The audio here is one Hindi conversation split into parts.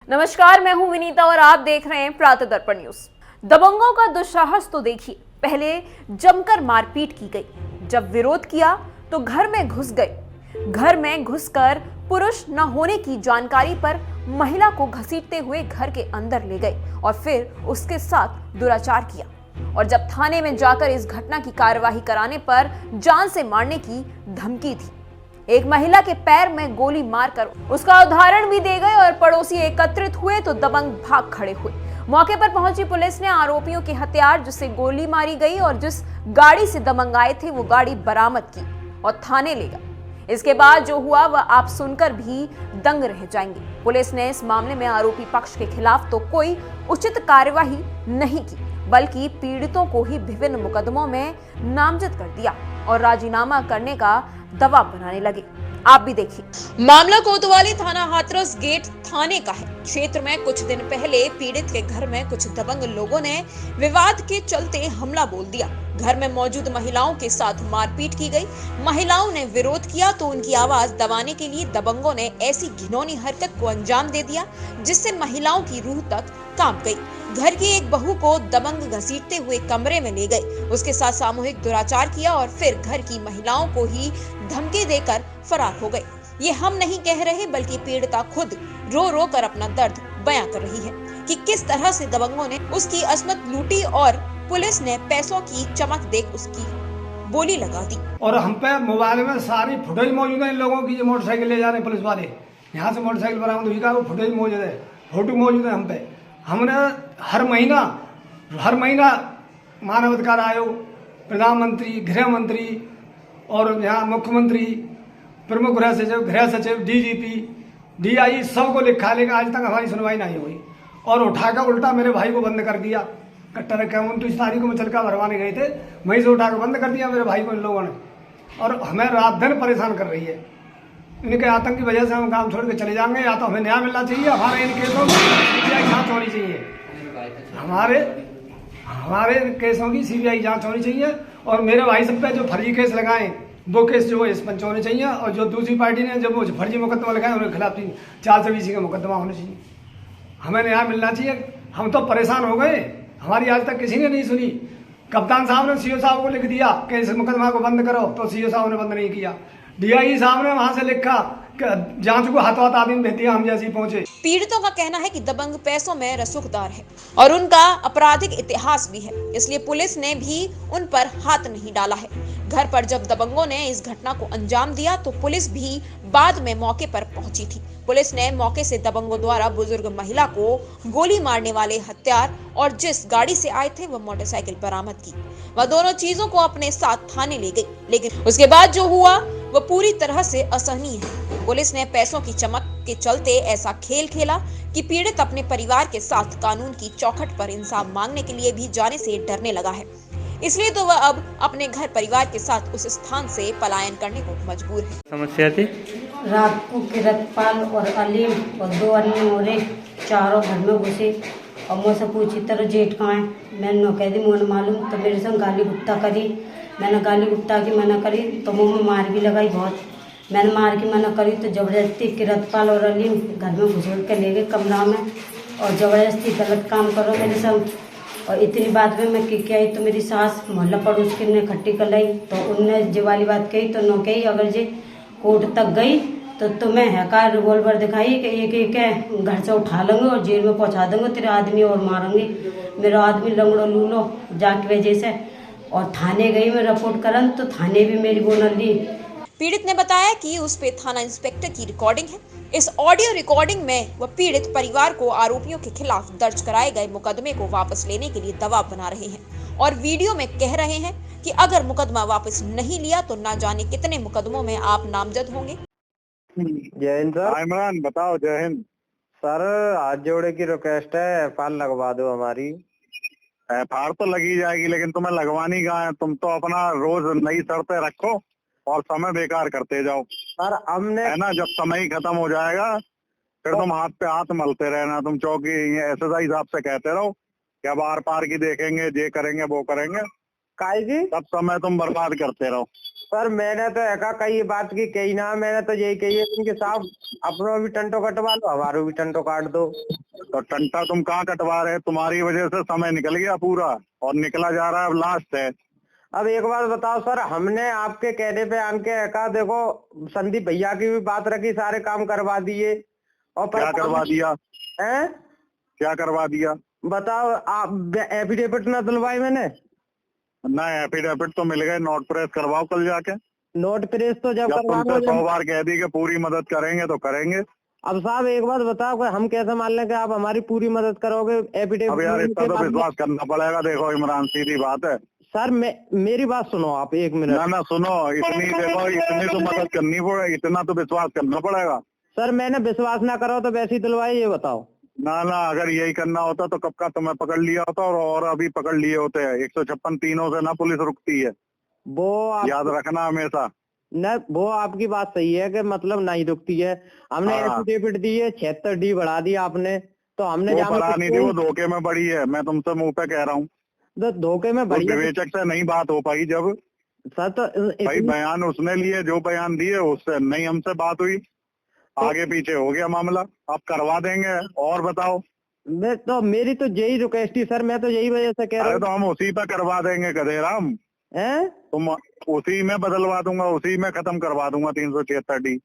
नमस्कार, मैं हूं विनीता और आप देख रहे हैं प्रातः दर्पण न्यूज। दबंगों का दुस्साहस तो देखिए। पहले जमकर मारपीट की गई, जब विरोध किया तो घर में घुस गए। घर में घुसकर पुरुष न होने की जानकारी पर महिला को घसीटते हुए घर के अंदर ले गए और फिर उसके साथ दुराचार किया। और जब थाने में जाकर इस घटना की कार्यवाही कराने पर जान से मारने की धमकी थी। एक महिला के पैर में गोली मारकर उसका उदाहरण भी दे गए और पड़ोसी एकत्रित हुए तो दबंग भाग खड़े हुए। मौके पर पहुंची पुलिस ने आरोपियों के हथियार, जिससे गोली मारी गई और जिस गाड़ी से दबंग आए थे, वो गाड़ी बरामद की और थाने ले गए। इसके बाद जो हुआ वह आप सुनकर भी दंग रह जाएंगे। पुलिस ने इस मामले में आरोपी पक्ष के खिलाफ तो कोई उचित कार्यवाही नहीं की, बल्कि पीड़ितों को ही विभिन्न मुकदमों में नामजद कर दिया और राजीनामा करने का दबाव बनाने लगे। आप भी देखिए। मामला कोतवाली थाना हाथरस गेट थाने का है। क्षेत्र में कुछ दिन पहले पीड़ित के घर में कुछ दबंग लोगों ने विवाद के चलते हमला बोल दिया। घर में मौजूद महिलाओं के साथ मारपीट की गई। महिलाओं ने विरोध किया तो उनकी आवाज दबाने के लिए दबंगों ने ऐसी घिनौनी हरकत को अंजाम दे दिया, जिससे महिलाओं की रूह तक कांप गई। घर की एक बहू को दबंग घसीटते हुए कमरे में ले गए, उसके साथ सामूहिक दुराचार किया और फिर घर की महिलाओं को ही धमकी देकर फरार हो गए। ये हम नहीं कह रहे, बल्कि पीड़िता खुद रो रो कर अपना दर्द बयां कर रही है कि किस तरह से दबंगों ने उसकी असमत लूटी और पुलिस ने पैसों की चमक देख उसकी बोली लगा दी। और हम पे मोबाइल में सारी फुटेज मौजूद है इन लोगों की, जो मोटरसाइकिल ले जा रहे हैं पुलिस वाले। यहाँ से मोटरसाइकिल बरामद हुई का वो फुटेज मौजूद है, फोटो मौजूद है हम पे। हमने हर महीना मानव अधिकार आयोग, प्रधानमंत्री, गृह मंत्री और यहाँ मुख्यमंत्री, प्रमुख गृह सचिव, डीजीपी, डीआई सबको लिखा, लेकिन आज तक हमारी सुनवाई नहीं हुई। और उठाकर उल्टा मेरे भाई को बंद कर दिया। कट्टा रखा 29 तारीख को मुचलका भरवाने गए थे, वहीं से उठाकर बंद कर दिया मेरे भाई को इन लोगों ने। और हमें रात दिन परेशान कर रही है। इनके आतंक की वजह से हम काम छोड़ के चले जाएंगे, या तो हमें न्याय मिलना चाहिए, हमारे इन केसों की सीबीआई जांच होनी चाहिए। हमारे केसों की सीबीआई जांच होनी चाहिए। और मेरे भाई सब पे जो फर्जी केस लगाए वो केस जो है स्पंच होने चाहिए। और जो दूसरी पार्टी ने जब वो फर्जी मुकदमा लगाए उनके खिलाफ 420 का मुकदमा होना चाहिए। हमें न्याय मिलना चाहिए। हम तो परेशान हो गए, हमारी आज तक किसी ने नहीं सुनी। कप्तान साहब ने सीओ साहब को लिख दिया कि इस मुकदमा को बंद करो, तो सीओ साहब ने बंद नहीं किया। डीआई साहब ने वहां से लिखा जांच को हाथों हाथ आदमी भेज दिया, हम जैसे पहुंचे। पीड़ितों का कहना है कि दबंग पैसों में रसूखदार है और उनका आपराधिक इतिहास भी है, इसलिए पुलिस ने भी उन पर हाथ नहीं डाला है। घर पर जब दबंगों ने इस घटना को अंजाम दिया तो पुलिस भी बाद में मौके पर पहुंची थी। पुलिस ने मौके से दबंगों द्वारा बुजुर्ग महिला को गोली मारने वाले हथियार और जिस गाड़ी से आए थे वह मोटरसाइकिल बरामद की। वह दोनों चीजों को अपने साथ थाने ले गई, लेकिन उसके बाद जो हुआ वह पूरी तरह से असहनीय है। पुलिस ने पैसों की चमक के चलते ऐसा खेल खेला कि पीड़ित अपने परिवार के साथ कानून की चौखट पर इंसाफ मांगने के लिए भी जाने से डरने लगा है। इसलिए तो वह अब अपने घर परिवार के साथ उस स्थान से पलायन करने को मजबूर है। समस्या थी रात को किरतपाल और अलीम और 2 अन्य औरतें चारों घर में घुसे और मुझसे पूछी तरह जेठ कहाँ है। मैंने न कह दी, मुझे मालूम। तो मेरे संग गाली गुप्ता करी। मैंने गाली गुप्ता की मना करी तो मुँह में मार भी लगाई बहुत। मैंने मार की मना करी तो जबरदस्ती किरतपाल और अलीम घर में घुसेड़ के ले गए कमरा में और जबरदस्ती गलत काम करो मेरे संग। और इतनी बात में मैं क्या आई तो मेरी सास मोहल्ला पड़ोस की ने खट्टी कर लाई, तो उनने जो वाली बात कही तो न कही, अगर जे कोर्ट तक गई तो तुम्हें हैकार रिवॉल्वर दिखाई कि एक घर से उठा लेंगे और जेल में पहुंचा देंगे, तेरे आदमी और मारेंगे। मेरा आदमी लंगड़ो लूलो जाके वजह से और थाने गई मैं रिपोर्ट करन, तो थाने भी मेरी वो न ली। पीड़ित ने बताया कि उस पे थाना इंस्पेक्टर की रिकॉर्डिंग है। इस ऑडियो रिकॉर्डिंग में वह पीड़ित परिवार को आरोपियों के खिलाफ दर्ज कराए गए मुकदमे को वापस लेने के लिए दबाव बना रहे हैं और वीडियो में कह रहे हैं कि अगर मुकदमा वापस नहीं लिया तो ना जाने कितने मुकदमों में आप नामजद होंगे। जय हिंद सर। इमरान बताओ। जय हिंद सर, हाथ जोड़े की रिक्वेस्ट है, एफआईआर लगवा दो हमारी। एफआईआर तो लगी जाएगी, लेकिन तुम्हें लगवानी कहाँ है? तुम तो अपना रोज नई शर्तें रखो और समय बेकार करते जाओ। सर हमने है ना, जब समय ही खत्म हो जाएगा फिर तुम हाथ पे हाथ मलते रहना। तुम चौकी एसएसआई साहब से कहते रहो कि अब आर पार की देखेंगे, ये करेंगे वो करेंगे, काहे की तब समय तुम बर्बाद करते रहो। सर मैंने तो एका कई बात की कही ना, मैंने तो यही कही है इनके साहब अपना भी टंटो कटवा लो, हमारो भी टंटो काट दो। तो टंटा तुम कहाँ कटवा रहे? तुम्हारी वजह से समय निकल गया पूरा और निकला जा रहा है, अब लास्ट है। अब एक बात बताओ सर, हमने आपके कहने पे आके एका देखो संदीप भैया की भी बात रखी, सारे काम करवा दिए। और क्या करवा दिया? हैं? क्या करवा दिया? बताओ, आप एफिडेविट ना दिलवाई मैंने? ना एफिडेविट तो मिल गए, नोट प्रेस करवाओ कल जाके। नोट प्रेस तो जब जब तुमसे करवाओगे 100 बार कह दी कि पूरी मदद करेंगे तो करेंगे। अब साहब एक बात बताओ कि हम कैसे मान लें कि आप हमारी पूरी मदद करोगे? अब यार एफिडेविट इतना तो विश्वास करना पड़ेगा। देखो इमरान, सीधी बात है। सर मेरी बात सुनो आप 1 मिनट। ना सुनो, इतनी देखो, इतनी तो मदद करनी पड़ेगी, इतना तो विश्वास करना पड़ेगा। सर मैंने विश्वास ना करो तो वैसे ही दिलवाई, ये बताओ। ना अगर यही करना होता तो कब का तुम्हें पकड़ लिया होता, और अभी पकड़ लिए होते हैं। 156 तीनों से ना पुलिस रुकती है, वो याद रखना हमेशा। न वो आपकी बात सही है कि मतलब नहीं रुकती है। हमने एफिडेविट दी है, 76D बढ़ा दिया आपने, तो हमने वो बढ़ा नहीं थी, वो धोखे में बढ़ी है। मैं तुमसे मुंह पे कह रहा हूँ, तो धोखे में बढ़ी है। विवेचक से नहीं बात हो पाई जब। सर तो भाई बयान उसने लिए, जो बयान दिए उससे नहीं हमसे बात हुई, आगे पीछे हो गया मामला। आप करवा देंगे। और बताओ। मैं तो मेरी तो यही रिक्वेस्ट थी सर, मैं तो यही वजह से कह रहा हूँ। तो हम उसी पे करवा देंगे गधेराम, तुम उसी में बदलवा दूंगा, उसी में खत्म करवा दूंगा 376D।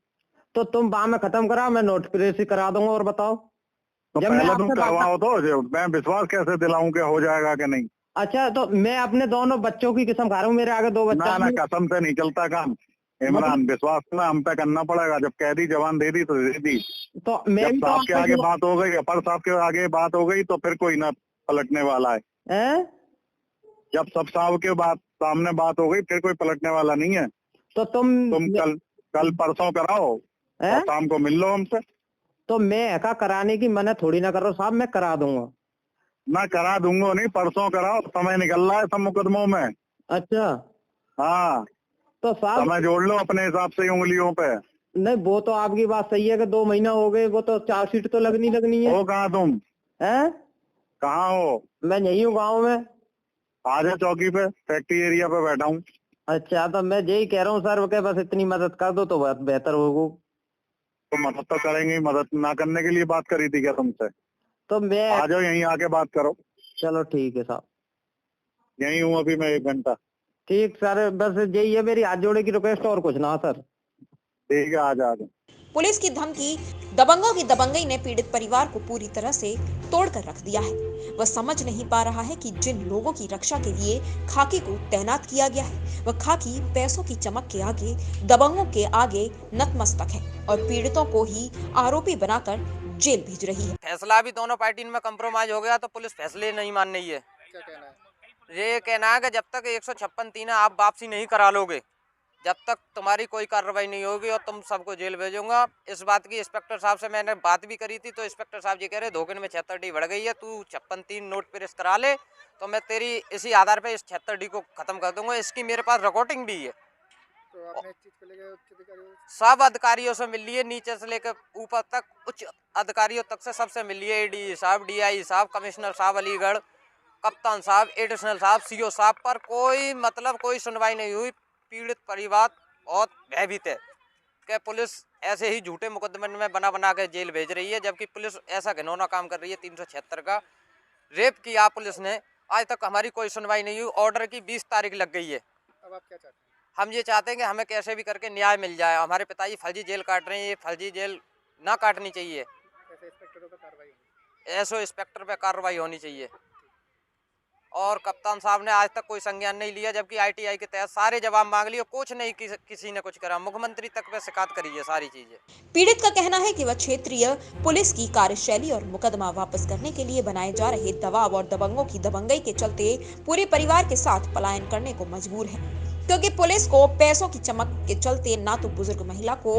तो तुम वहां में खत्म कराओ, मैं नोट प्रेस ही करा दूंगा। और बताओ, तो पहले तुम करवाओ तो मैं विश्वास कैसे दिलाऊं कि हो जाएगा कि नहीं। अच्छा, तो मैं अपने दोनों बच्चों की कसम खा रहा हूँ, मेरे आगे 2 बच्चे। ना कसम से नहीं चलता काम इमरान, विश्वास ना हम पे करना पड़ेगा। जब कह दी जवान दे दी तो दे दी। तो मैं जब साहब के आगे बात हो गई, अपर साहब के आगे बात हो गई, तो फिर कोई ना पलटने वाला है। जब सब साहब के सामने बात हो गई, फिर कोई पलटने वाला नहीं है। तो तुम कल परसों कराओ और शाम को मिल लो हमसे। तो मैं ऐसा कराने की मना थोड़ी ना कर रहा हूँ साहब, मैं करा दूंगा। ना करा दूंगा नहीं, परसों कराओ, समय निकल रहा है सब मुकदमों में। अच्छा, हाँ, तो साहब समय जोड़ लो अपने हिसाब से उंगलियों पे। नहीं, वो तो आपकी बात सही है कि 2 महीना हो गए, वो तो चार्जशीट तो लगनी है। हो कहाँ तुम? कहाँ हो? मैं यही हूँ गाँव में। आ जाओ चौकी पे, फैक्ट्री एरिया पे बैठा हूँ। अच्छा, तो मैं यही कह रहा हूँ सर के बस इतनी मदद कर दो तो बहुत बेहतर होगा। तो मदद तो करेंगे, मदद ना करने के लिए बात करी थी क्या तुमसे? तो मैं आ जाओ, यहीं आके बात करो। चलो ठीक है साहब, यहीं हूँ अभी मैं 1 घंटा। ठीक सर, बस यही है मेरी हाथ जोड़े की रिक्वेस्ट, और कुछ ना सर। ठीक है, आ जाओ। पुलिस की धमकी, दबंगों की दबंगई ने पीड़ित परिवार को पूरी तरह से तोड़कर रख दिया है। वह समझ नहीं पा रहा है कि जिन लोगों की रक्षा के लिए खाकी को तैनात किया गया है, वह खाकी पैसों की चमक के आगे, दबंगों के आगे नतमस्तक है और पीड़ितों को ही आरोपी बनाकर जेल भेज रही है। फैसला भी दोनों पार्टी में कंप्रोमाइज हो गया तो पुलिस फैसले नहीं मान रही है। क्या कहना है? ये कहना है कि जब तक 156 3 आप वापसी नहीं करा लोगे, जब तक तुम्हारी कोई कार्रवाई नहीं होगी और तुम सबको जेल भेजूंगा। इस बात की इंस्पेक्टर साहब से मैंने बात भी करी थी, तो इंस्पेक्टर साहब ये कह रहे धोखे में 76D बढ़ गई है, तू 56 3 नोट प्रेस करा ले तो मैं तेरी इसी आधार पे इस 76D को खत्म कर दूंगा। इसकी मेरे पास रिकॉर्डिंग भी है। तो आपने इस चीज को लेकर उच्च अधिकारियों सब अधिकारियों से मिल लिए, नीचे से लेकर ऊपर तक उच्च अधिकारियों तक से सबसे मिल लिए। ADE साहब, DI साहब, कमिश्नर साहब अलीगढ़, कप्तान साहब, एडिशनल साहब, CO साहब, पर कोई सुनवाई नहीं हुई। पीड़ित परिवार बहुत भयभीत है कि पुलिस ऐसे ही झूठे मुकदमे में बना के जेल भेज रही है, जबकि पुलिस ऐसा घिनौना काम कर रही है। 376 का रेप किया पुलिस ने, आज तक हमारी कोई सुनवाई नहीं हुई। ऑर्डर की 20 तारीख लग गई है। अब आप क्या चाहते हैं? हम ये चाहते हैं कि हमें कैसे भी करके न्याय मिल जाए। हमारे पिताजी फर्जी जेल काट रहे हैं, ये फर्जी जेल ना काटनी चाहिए। ऐसे इंस्पेक्टरों पर कार्रवाई होनी ऐसो इंस्पेक्टर पे कार्रवाई होनी चाहिए। और कप्तान साहब ने आज तक कोई संज्ञान नहीं लिया, जबकि ITI के तहत सारे जवाब मांग लिए, कुछ नहीं, किसी ने कुछ करा। मुख्यमंत्री तक पे शिकायत करी है सारी चीजें। पीड़ित का कहना है कि वह क्षेत्रीय पुलिस की कार्यशैली और मुकदमा वापस करने के लिए बनाए जा रहे दबाव और दबंगों की दबंगई के चलते पूरे परिवार के साथ पलायन करने को मजबूर है, क्योंकि पुलिस को पैसों की चमक के चलते ना तो बुजुर्ग महिला को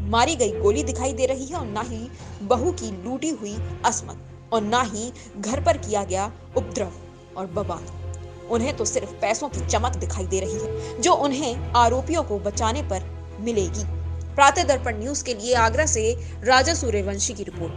मारी गई गोली दिखाई दे रही है और ना ही बहू की लूटी हुई असमत और ना ही घर पर किया गया उपद्रव और बवाल। उन्हें तो सिर्फ पैसों की चमक दिखाई दे रही है, जो उन्हें आरोपियों को बचाने पर मिलेगी। प्रातः दर्पण न्यूज के लिए आगरा से राजा सूर्यवंशी की रिपोर्ट।